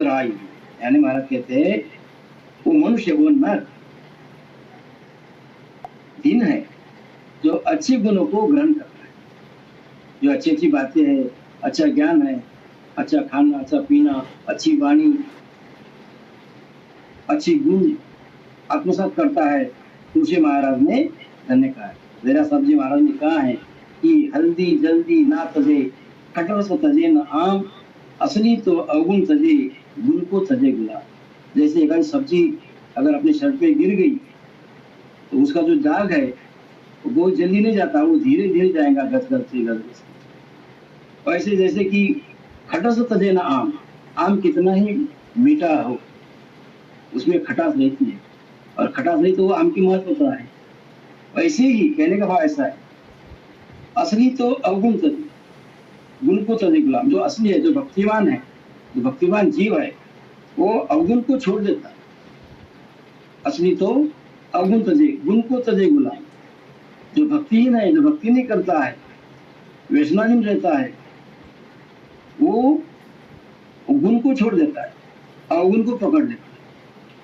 आई, यानी महाराज कहते हैं वो मनुष्य, वो नर दिन है जो अच्छे गुणों को ग्रहण करता है, जो अच्छी अच्छी बातें हैं, अच्छा ज्ञान है, अच्छा खाना, अच्छा पीना, अच्छी वाणी, अच्छी गुण आत्मसात करता है, तो उसे महाराज ने धन्य कहा है। मेरा सब जी महाराज ने कहा है कि हल्दी जल्दी ना तजे, खटरस तजे न आम, असली तो अवगुण तजे, गुण को तजे गुलाब। जैसे एक सब्जी अगर अपने शर्ट पे गिर गई तो उसका जो दाग है वो बहुत जल्दी नहीं जाता, वो धीरे धीरे जाएगा गस गस से गस गस। वैसे जैसे कि खटरस तजे न आम, आम कितना ही मीठा हो उसमें खटास रहती है, और खटास नहीं तो वो आम की महत्वता है। वैसे ही कहने का भाव ऐसा है, असली तो अवगुण तजे, गुण को तजे गुलाम। जो असली है, जो भक्तिमान है, जो भक्तिमान जीव है, वो अवगुण को छोड़ देता है। असली तो अवगुण तजे, गुण को तजे गुलाम। जो भक्तिहीन है, जो भक्ति नहीं करता है, व्यसनाधीन रहता है, वो गुण को छोड़ देता है, अवगुण को पकड़ लेता है।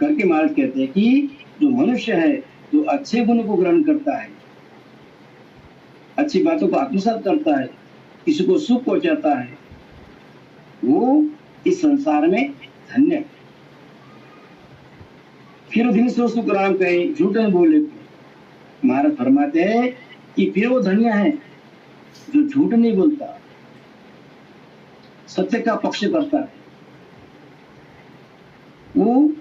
करके महाराज कहते हैं कि जो मनुष्य है, जो अच्छे गुण को ग्रहण करता है, अच्छी बातों को आत्मसात करता है, किसी को सुख पहुंचाता है, वो इस संसार में धन्य है। फिर दिन से सुख राम कहे, झूठ न बोले। महाराज फरमाते हैं कि फिर वो धन्य है जो झूठ नहीं बोलता, सत्य का पक्ष करता है। वो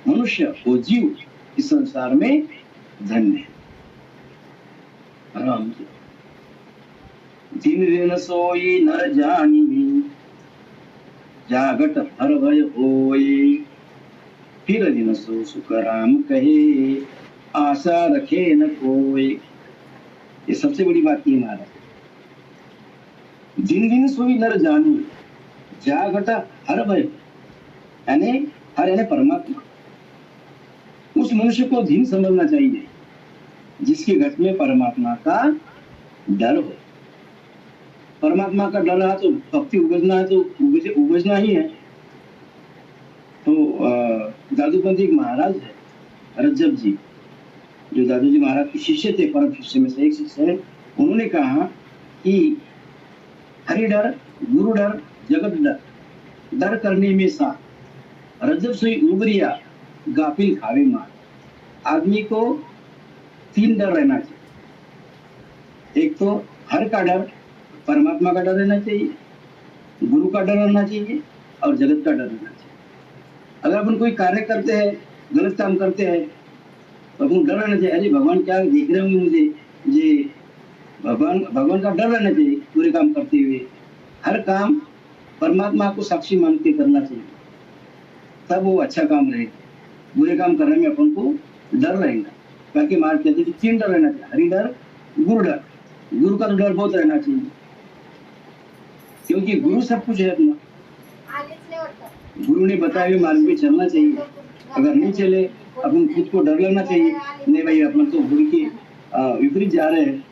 मनुष्य, वो जीव इस संसार में धन्य है। आराम से दिन दिन सोई नर जानी, जागट हर भय होए, फिर दिन सो सुख राम कहे, आशा रखे न कोई। ये सबसे बड़ी बात की महाराज, दिन दिन सोई नर जानी, जागट हर भय, यानी हर यानी परमात्मा। उस मनुष्य को दिन समझना चाहिए जिसके घट में परमात्मा का डर हो। परमात्मा का डर है तो भक्ति उगजना है, तो उगजना ही है। तो दादूपंथी एक महाराज है, रज्जब जी, जो दादू जी महाराज के शिष्य थे, परम शिष्य में से एक शिष्य है। उन्होंने कहा कि हरि डर, गुरु डर, जगत डर, डर करने में सा, रज्जब सोई उबरिया, गाफिल खावे मार। आदमी को 3 डर रहना चाहिए। एक तो हर का डर, परमात्मा का डर रहना चाहिए, गुरु का डर रहना चाहिए, और जगत का डर रहना चाहिए। अगर अपन कोई कार्य करते हैं, गलत काम करते हैं, तो अपन डर रहना चाहिए, अरे भगवान क्या देख रहे होंगे मुझे, ये भगवान का डर रहना चाहिए पूरे काम करते हुए। हर काम परमात्मा को साक्षी मान के करना चाहिए, तब वो अच्छा काम रहेगा। बुरे काम करने में अपन को डर रहेगा। ताकि मार कहते कि 3 डर रहना चाहिए, हरि डर, गुरु डर। गुरु का तो डर बहुत रहना चाहिए, क्योंकि गुरु सब कुछ है अपना। गुरु ने बताए हुए मार्ग पे चलना चाहिए। अगर नहीं चले, अपन खुद को डर लगना चाहिए, नहीं भाई अपन तो गुरु के विपरीत जा रहे हैं।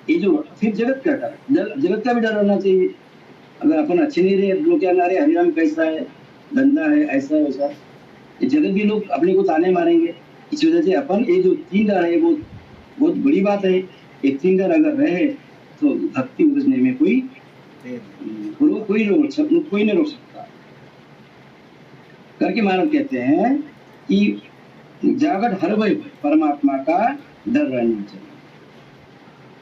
ये जो फिर जगत का डर, जगत का भी डर रहना चाहिए। अगर अपन अच्छे नहीं रहे, लोग क्या रहे, हरिराम कैसा है, धंधा है, ऐसा है वैसा, जगत भी लोग अपने को ताने मारेंगे। इस वजह से अपन ये जो 3 डर है वो बहुत बड़ी बात है। ये 3 डर अगर रहे तो भक्ति उपजने में कोई नहीं रोक सकता। करके महाराज कहते हैं कि जागट हर भय, परमात्मा का डर रहना चाहिए।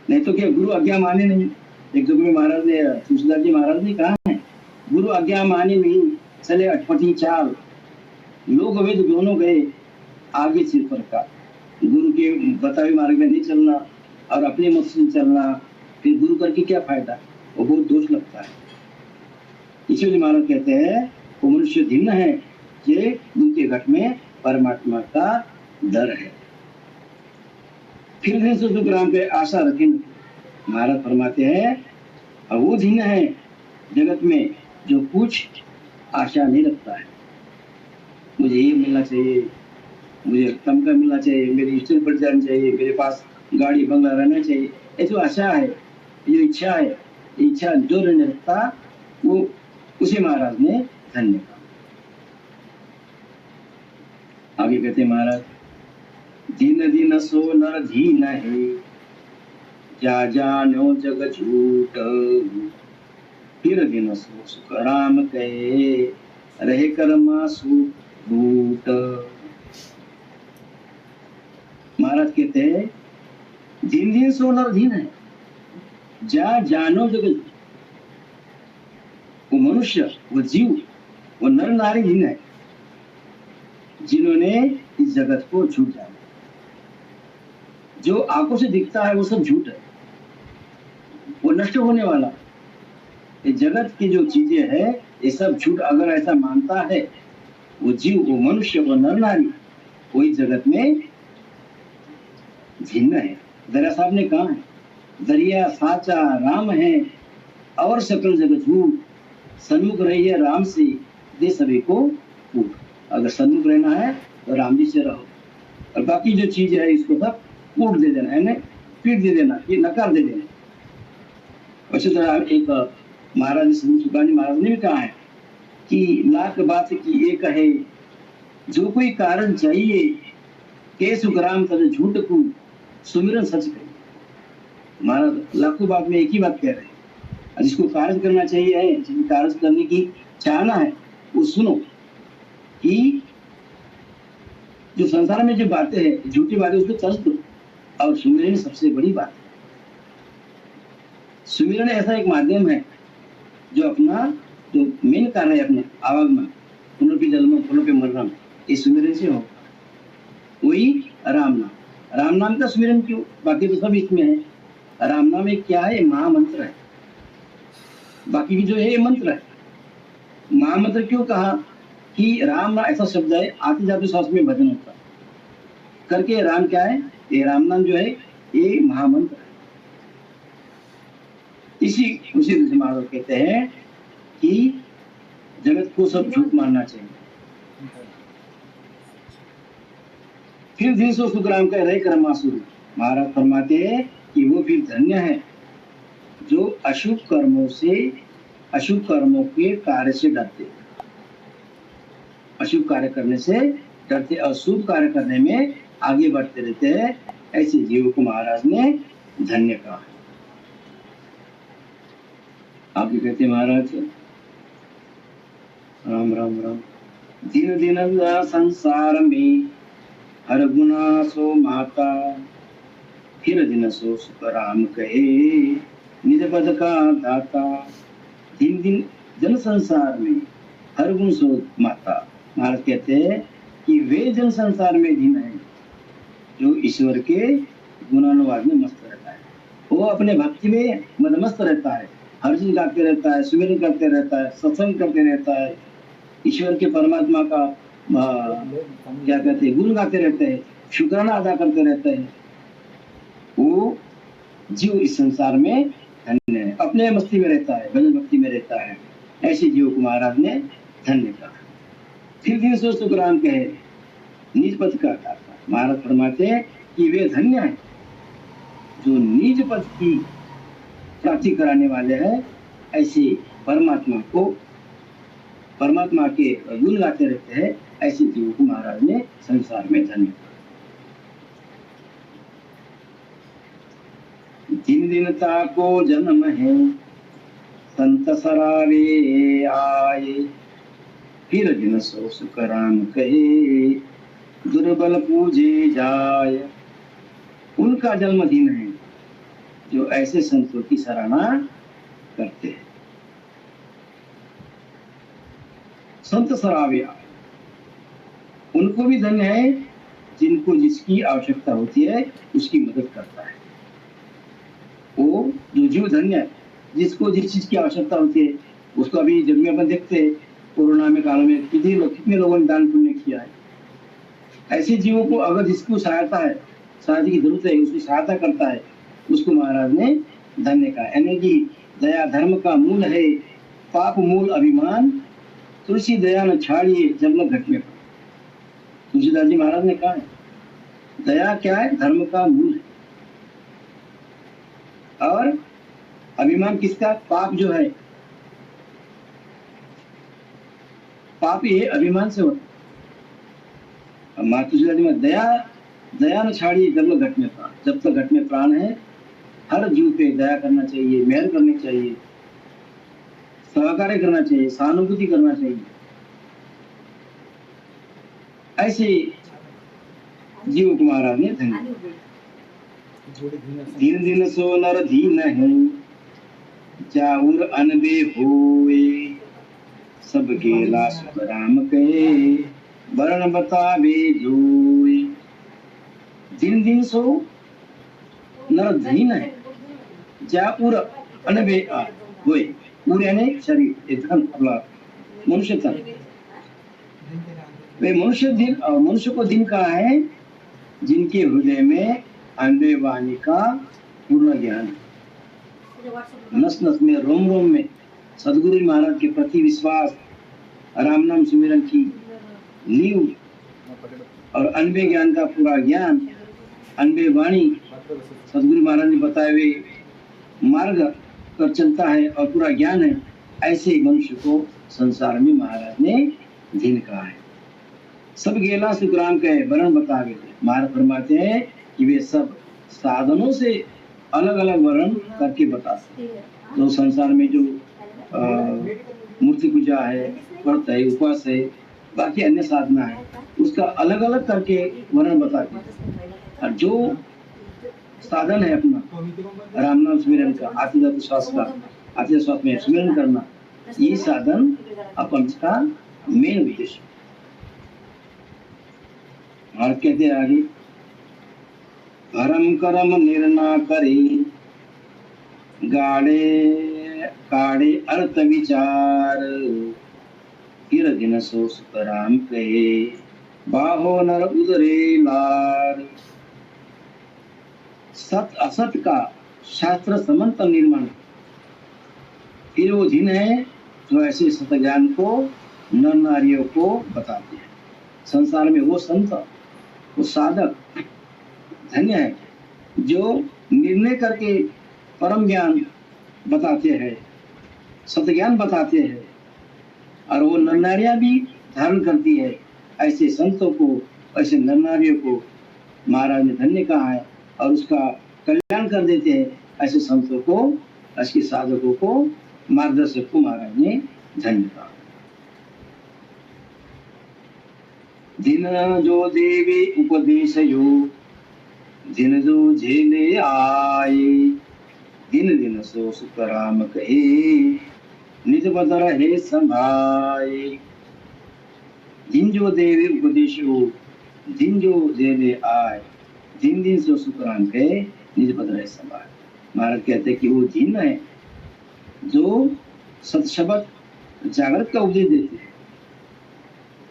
नहीं तो क्या गुरु आज्ञा माने नहीं। एक जो महाराज ने, तुलसीदास जी महाराज ने कहा है, गुरु आज्ञा माने नहीं, चले अटपटी चाल, लोग वेद दोनों गए आगे सिर पर का। गुरु के बताए मार्ग में नहीं चलना और अपने मत से चलना, फिर गुरु करके क्या फायदा, वो बहुत दोष लगता है। इसलिए महाराज कहते हैं वो मनुष्य धन्य है ये उनके घट में परमात्मा का डर है। फिर दिन से ग्राम पे आशा रखें। महाराज फरमाते हैं और वो धन्य है जगत में जो कुछ आशा नहीं रखता है, मुझे ये मिलना चाहिए, मुझे कम का मिलना चाहिए, मेरी स्टेज बढ़ जानी चाहिए, मेरे पास गाड़ी बंगला रहना चाहिए। ये जो आशा है, ये इच्छा है, इच्छा जो रहने रखता वो उसे महाराज ने धन्य कहा। आगे कहते महाराज, दिन दिन सो नर धीन है, जा जानो जग झूठ, फिर दिन सो सुख राम कहे, रहे कर्मा सुख भूत। महाराज कहते हैं दिन दिन सो नर धीन है, जा जानो जग झूठ। वो मनुष्य, वो जीव, वो नर नारी धीन है जिन्होंने इस जगत को झूठ जाना। जो आंखों से दिखता है वो सब झूठ है, वो नष्ट होने वाला। ये जगत की जो चीजें है ये सब झूठ। अगर ऐसा मानता है वो जीव, वो मनुष्य, वो नर नारी, वो इस जगत में भिन्न है। दरिया साहब ने कहा है, दरिया साचा राम है और सकल जगत झूठ, सन्मुख रहिए राम से दे सभी को फूट। अगर सन्मुख रहना है तो राम जी से रहो, और बाकी जो चीज है इसको सब फूट दे देना है, पीट दे देना, ये नकार दे देना। वैसे तरह एक महाराज सुकानी महाराज ने भी कहा है कि लाख बात की एक है, जो कोई कारण चाहिए के सुखराम तद झूठ को सुमिरन सच कहे। महाराज लाखों बात में एक ही बात कह रहे हैं, जिसको कार्य करना चाहिए है, जिसको कार्य करने की चाहना है वो सुनो कि जो संसार में जो बातें हैं झूठी बातें उसको तर्ज दो, और सुमिरन सबसे बड़ी बात है। सुमिरन ऐसा एक माध्यम है जो अपना जो मेन कार्य है अपने आवागमन, पुनः जन्म पुनः मरणम, इस सुमिरन से हो। वही राम नाम, राम नाम का सुमिरन क्यों, बाकी तो सब इसमें है। राम नाम एक क्या है, महामंत्र है, बाकी की जो है ये मंत्र है। महामंत्र क्यों कहा कि राम ऐसा शब्द है, आते जाते सांस में भजन होता करके राम क्या है, ये राम नाम जो है ये महामंत्र है। उसी महाराज कहते हैं कि जगत को सब झूठ मानना चाहिए। फिर दिन सो सुखराम कह रहे कर्मासुर। महाराज फरमाते हैं कि वो फिर धन्य है जो अशुभ कर्मों के कार्य से डरते, अशुभ कार्य करने से डरते और शुभ कार्य करने में आगे बढ़ते रहते हैं। ऐसे जीवों को महाराज ने धन्य कहा। आप भी कहते महाराज, राम राम राम। दिन दिन संसार में हर गुना सो माता, फिर दिन सो सुख राम कहे, निज पद का दाता। दिन दिन जन संसार में हर गुण सो माता। महाराज कहते हैं कि वे जन संसार में दिन है जो ईश्वर के गुणानुवाद में मस्त रहता है। वो अपने भक्ति में मदमस्त रहता है, हर चीज गाते रहता है, सुमिरन करते रहता है, सत्संग करते रहता है, ईश्वर के परमात्मा का क्या कहते हैं गुण गाते रहते हैं, शुक्राना अदा करते रहते हैं। वो जीव इस संसार में धन्य है, अपने मस्ती में रहता है, भजन भक्ति में रहता है। ऐसे जीव को महाराज ने धन्य कहा। फिर दिन सो सुखराम कहे, निज पद का दाता। महाराज फरमाते हैं कि वे धन्य है जो निज पद की प्राप्ति कराने वाले हैं। ऐसे परमात्मा के गुण गाते रहते हैं। ऐसे जीवों को महाराज ने संसार में धन्य कहा। दिन दिनता को जन्म है, संत सरावे आए, फिर दिन सो सुख राम कहे, दुर्बल पूजे जाय। उनका जन्मदिन है जो ऐसे संतों की सराहना करते हैं। संत सरावे आए, उनको भी धन्य है जिनको जिसकी आवश्यकता होती है उसकी मदद करता है। वो जो जीव धन्य है जिसको जिस चीज की आवश्यकता होती है उसको। अभी जब में अपन देखते हैं कोरोना में काल में कितने लोगों ने दान पुण्य किया है। ऐसे जीवों को अगर जिसको सहायता की जरूरत है उसकी सहायता करता है, उसको महाराज ने धन्य कहा। यानी कि दया धर्म का मूल है, पाप मूल अभिमान, तुलसी दया न छाड़िए जब लग घट में। तुलसीदास जी महाराज ने कहा है दया क्या है, धर्म का मूल है। और अभिमान किसका, पाप जो है, पाप ये अभिमान से होता है। मातृ में दया, दया न छाड़िए जब तक घट में प्राण, जब तक घट में प्राण है हर जीव पे दया करना चाहिए, मेहर करनी चाहिए, सहकार्य करना चाहिए, सहानुभूति करना चाहिए। ऐसे जीव को महाराज ने धन्य। दिन दिन सो नर दीन है, जाऊर अनबे होए, सब गेला सुख राम कहे, वर्ण बतावे जोए। दिन दिन सो नर दीन है, जाऊर अनबे होए, पूरे यानी शरीर, धन, अपना मनुष्य तन। वे मनुष्य को दिन कहा है जिनके हृदय में अनबे वाणी का पूर्ण ज्ञान, नस नस में, रोम रोम में सदगुरु महाराज के प्रति विश्वास, राम नाम सुमिरन की नींव और अनबे ज्ञान का पूरा ज्ञान, अनबे वाणी सदगुरु महाराज ने बताए हुए मार्ग पर चलता है और पूरा ज्ञान है, ऐसे मनुष्य को संसार में महाराज ने दिन कहा है। सब गेला सुखराम कहे, वर्ण बता गए। महाराज फरमाते हैं कि वे सब साधनों से अलग अलग वर्ण करके बताते हैं। तो संसार में जो मूर्ति पूजा है, व्रत है, उपवास है, बाकी अन्य साधना है, उसका अलग अलग करके वर्ण बताते हैं। और जो साधन है अपना राम नाम सुमिरन का, आत्मजात श्वास का, आत्म श्वास में सुमिरन करना, ये साधन अपन का मेन उद्देश्य। और कहते हैं आगे, धर्म कर्म निर्णय करे, गाड़े काड़े अर्थ विचार, फिर दिन सो सुख राम कहे, बाहो नर उदरे लार। सत असत का शास्त्र समन्त निर्माण, फिर वो दिन है जो ऐसे सत ज्ञान को नर नारियों को बताते हैं। संसार में वो संत, वो साधक धन्य है जो निर्णय करके परम ज्ञान बताते हैं, सत्य ज्ञान बताते हैं, और वो नर नारियां भी धारण करती है। ऐसे संतों को, ऐसे नर नारियों को महाराज ने धन्य कहा है और उसका कल्याण कर देते हैं। ऐसे संतों को, ऐसे साधकों को, मार्गदर्शक को महाराज ने धन्य कहा। दिन जो देवे उपदेश यो, दिन जो झेले आए, दिन दिन सो सुख राम कहे, निज पद रहे संभाए। दिन जो देवे उपदेश यो, दिन जो झेले आए, दिन दिन सो सुख राम कहे, निज पद रहे संभाए। महाराज कहते हैं कि वो दिन है जो सत्शब्द जागृत का उपदेश देते हैं।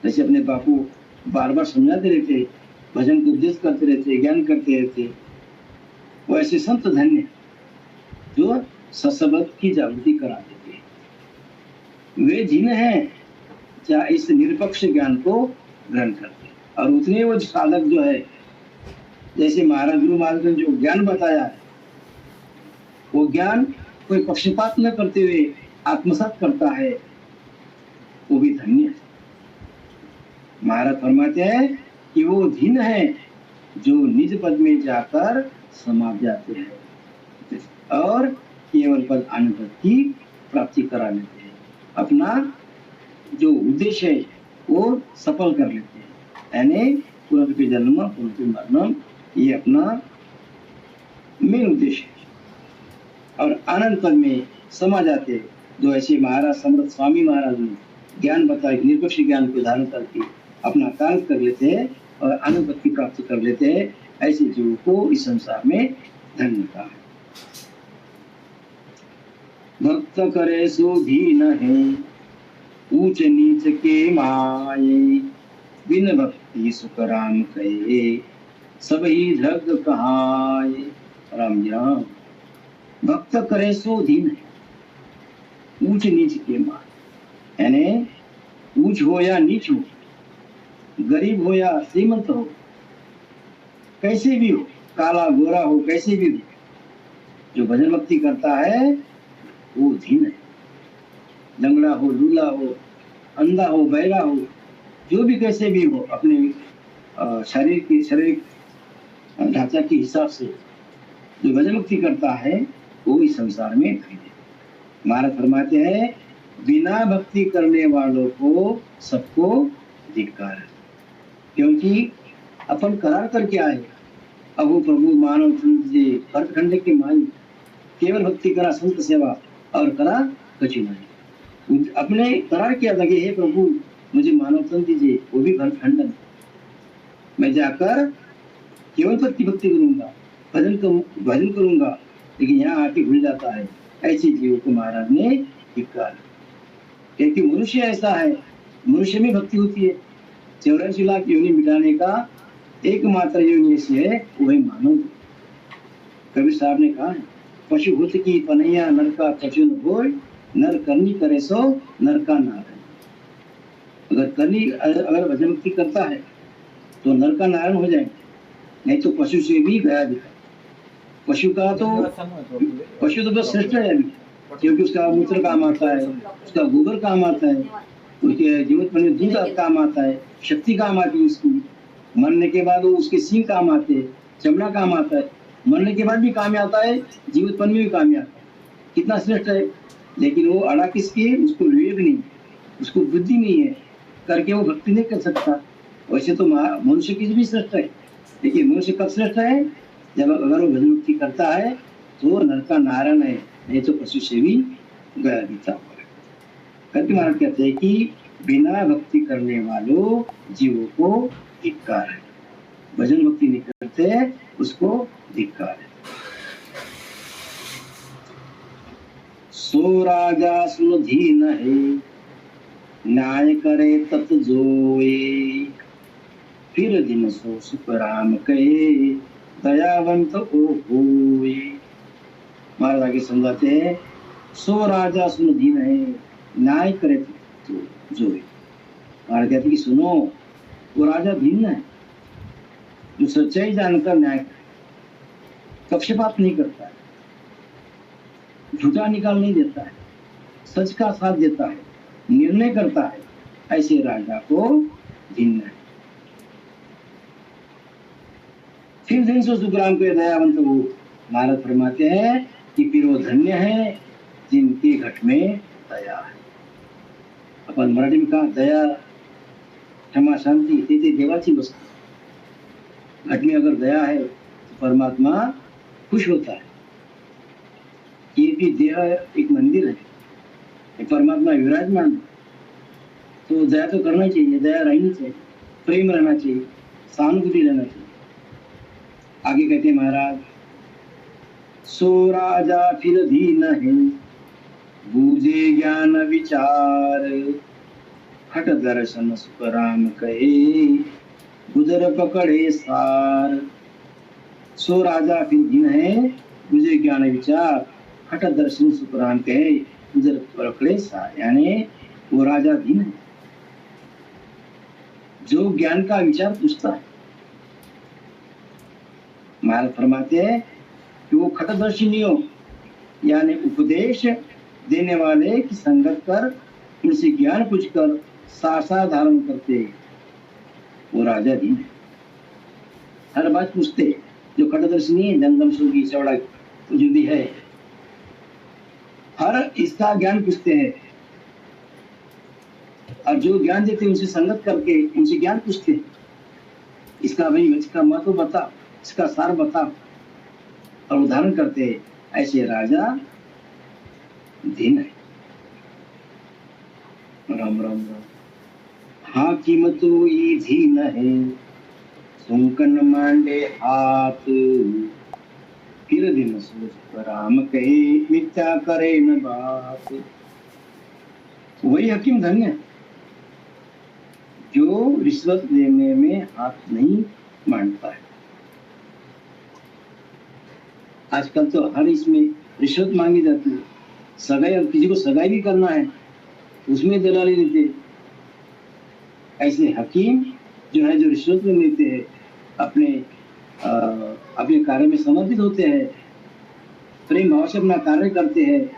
जैसे अपने बापू बार बार समझाते रहते, भजन को उपदेश करते रहते, ज्ञान करते रहते, वो ऐसे संत धन्य जो सत्शब्द की जागृति करा देते हैं। वे जिन हैं क्या इस निरपेक्ष ज्ञान को ग्रहण करते, और उतने वो साधक जो है, जैसे महाराज गुरु महाराज ने जो ज्ञान बताया है, वो ज्ञान कोई पक्षपात न करते हुए आत्मसात करता है, वो भी धन्य है। महाराज फरमाते हैं कि वो धन्य है जो निज पद में जाकर समा जाते हैं और केवल पद अनुभव की प्राप्ति करा लेते हैं, अपना जो उद्देश्य है वो सफल कर लेते हैं। यानी पुनः जन्म पुनः मरणम, ये अपना मेन उद्देश्य है। और आनंद पद में समा जाते हैं। जो ऐसे महाराज समर्थ स्वामी महाराज ने ज्ञान बताया, निरपेक्ष ज्ञान को धारण करके अपना कार्य कर लेते हैं और आनंद पद की प्राप्ति कर लेते हैं, ऐसे जीवों को इस संसार में धन्य कहा है। भक्त करे सो दीन है, ऊंच नीच के माये, बिन भक्ति सुख राम कहे, सब ही धग कहाए। राम जी राम। भक्त करे सो दीन है, ऊंच नीच के माये, यानी ऊंच हो या नीच हो, गरीब हो या श्रीमंत हो, कैसे भी हो, काला गोरा हो, कैसे भी हो, जो भजन भक्ति करता है वो धीन है। लंगड़ा हो, लूला हो, अंधा हो, बहरा हो, जो भी कैसे भी हो, अपने शारीरिक ढांचा के हिसाब से जो भजन भक्ति करता है वो इस संसार में धन्य है। महाराज फरमाते हैं बिना भक्ति करने वालों को सबको धिक्कार है, क्योंकि अपन करार करके आए। अब वो प्रभु मानव भरतखंड के माई केवल भक्ति करा संत सेवा और करा कछु नहीं। अपने करार किया था कि हे प्रभु मुझे मानव तन दीजिए, वो भी भरतखंड, मैं जाकर केवल भक्ति करूंगा, भजन करूंगा, लेकिन यहाँ आके भूल जाता है। ऐसे जीव को महाराज ने धिक्कार, क्योंकि मनुष्य ऐसा है, मनुष्य में भक्ति होती है। 84 लाख योनि मिटाने का एकमात्र योनि ऐसी है, वही मानव। कबीर साहब ने कहा है पशु भूत की पनैया नर का कछु न होय, नर करनी करे सो नर का नारायण। अगर भजन भक्ति करता है तो नर का नारायण हो जाएंगे, नहीं तो पशु से भी गया दिखा। पशु तो बस श्रेष्ठ है अभी, क्योंकि उसका मूत्र काम आता है, उसका गोबर काम आता है, उसके जीवित बने दूध काम आता है, शक्ति काम आती है उसकी। मरने के बाद वो उसके सींग काम आते हैं, चमड़ा काम आता है, मरने के बाद भी काम आता है, जीवितपन में भी काम आता है। कितना श्रेष्ठ है। लेकिन वो अड़ा किसकी, उसको विवेक नहीं, उसको बुद्धि नहीं है, करके वो भक्ति नहीं कर सकता। वैसे तो मनुष्य की भी श्रेष्ठ है, लेकिन मनुष्य कब श्रेष्ठ है, जब अगर वो भजन भक्ति करता है तो नर का नारायण है, नहीं तो पशु से भी गया बीता हुआ है। करके महाराज कहते हैं कि बिना भक्ति करने वालों जीवों को धिक्कार है, भजन भक्ति नहीं करते उसको धिक्कार है। सो राजा सुन धीन है, न्याय करे तत जोए, फिर दिन सो सुख राम कहे, दयावंत ओ होए। महाराज आगे समझाते हैं सो राजा सुन धीन है, न्याय करे तो जोए। महाराज कहते कि सुनो, वो राजा धीन है जो सच्चाई जानकर न्याय करे, पक्षपात नहीं करता है, झूठा निकाल नहीं देता है, सच का साथ देता है, निर्णय करता है, ऐसे राजा को धीन है। फिर दिन से सुखराम के दयावंत वो नारद फरमाते हैं कि फिर वो धन्य है जिनके घट में दया है। अपन मराठी में कहा दया क्षमा शांती ते देवाची वस्तु। घट में अगर दया है तो परमात्मा खुश होता है। ये भी देह एक मंदिर है, परमात्मा विराजमान है, तो दया तो करना चाहिए, दया रहनी चाहिए, प्रेम रहना चाहिए, सहानुभूति रहना चाहिए। आगे कहते महाराज सो राजा फिर धीन है, बूझे ज्ञान विचार, हट दर्शन सुख राम कहे, गुजर पकड़े सार। सो राजा फिर धीन है, बूझे ज्ञान विचार, हट दर्शन सुख राम कहे, गुजर पकड़े सार। यानी वो राजा धीन है जो ज्ञान का विचार पूछता है। महाराज फरमाते हैं कि वो खटदर्शी नहीं हो, यानी उपदेश देने वाले की संगत कर उनसे ज्ञान पूछकर सासा धारण करते, वो राजा धीन है। हर बात पूछते, जो खटदर्शी नहीं है, जंगम सुगी चौड़ा जो भी है, हर इसका ज्ञान पूछते हैं, और जो ज्ञान देते हैं उनसे संगत करके उनसे ज्ञान पूछते हैं। इसका भाई इसका महत्व बता, इसका सार बता, और उदाहरण करते हैं। ऐसे राजा धीन है। राम राम राम। हाकिम तो ये धीन है, सुंकन मांडे हाथ, फिर दिन सोच राम कहे, मिथ्या करे न बात। वही हकीम धन्य है जो रिश्वत लेने में हाथ नहीं मांगता है। आजकल तो हर इसमें रिश्वत मांगी जाती है। सगाई, और किसी को सगाई भी करना है उसमें दलाली देते। ऐसे हकीम जो है, जो रिश्वत में लेते हैं, अपने कार्य में समर्पित होते हैं, प्रेम भाव से अपना कार्य करते हैं,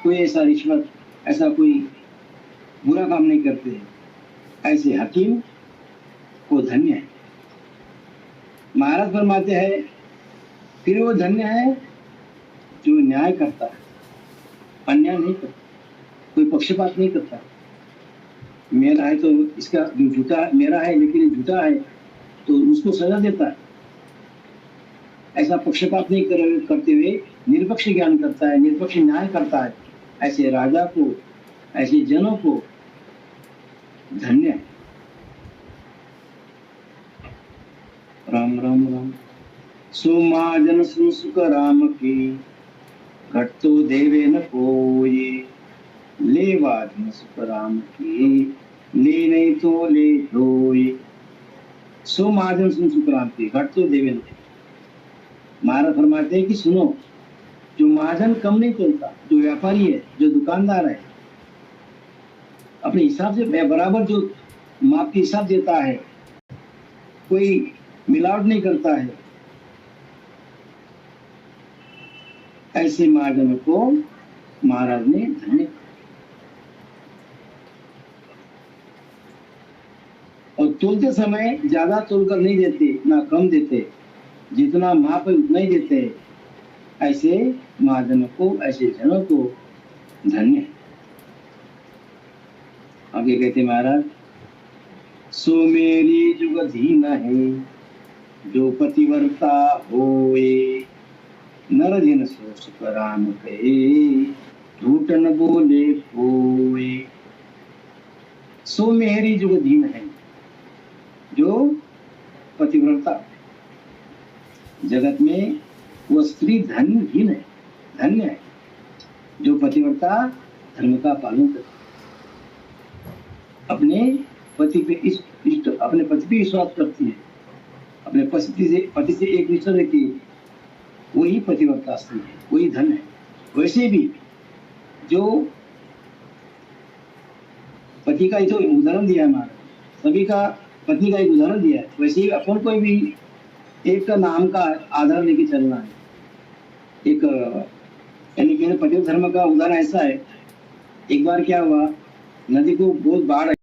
कोई ऐसा रिश्वत, ऐसा कोई बुरा काम नहीं करते हैं। ऐसे हकीम को धन्य है। महाराज फरमाते हैं फिर वो धन्य है जो न्याय करता है, अन्याय नहीं करता, कोई पक्षपात नहीं करता। मेरा है तो इसका जो झूठा मेरा है लेकिन ये झूठा है तो उसको सजा देता है। ऐसा पक्षपात नहीं करते हुए निरपक्ष ज्ञान करता है, निरपक्ष न्याय करता है। ऐसे राजा को, ऐसे जनों को धन्य है। राम राम राम। सुमाजन सुख राम की घट तो देवे न कोई, ले वाजन सुख राम की ले नहीं तो ले धोई। सुमाजन सुख राम की घट तो देवे न। महाराज फरमाते हैं कि सुनो, जो महाजन कम नहीं चलता, जो व्यापारी है, जो दुकानदार है, अपने हिसाब से बराबर जो माप के हिसाब देता है, कोई मिलावट नहीं करता है, ऐसे महाजनों को महाराज ने धन्य। और तोलते समय ज्यादा तोलकर नहीं देते, ना कम देते, जितना माप है उतना ही देते। ऐसे महाजनों को, ऐसे जनों को धन्य। आगे कहते महाराज, सो मेरी जुगधीन है जो पतिव्रता होए, नर जिन सो सुख राम कहे झूठ न बोले कोई। सो मेरी जुगधीन है जो पतिव्रता, जगत में वो स्त्री धन्यहीन है, धन्य है जो पतिव्रता धर्म का पालन करती, अपने पति पे अपने पति पे विश्वास करती है, अपने पति से एक निष्ठा रहती है, वही पतिव्रता स्त्री है, वही धन है। वैसे भी जो पति का जो उदाहरण दिया हमारा, सभी का पत्नी का एक उदाहरण दिया है, वैसे ही अपन को भी एक नाम का आधार लेके चलना है। एक यानी कि पति धर्म का उदाहरण ऐसा है, एक बार क्या हुआ, नदी को बहुत बाढ़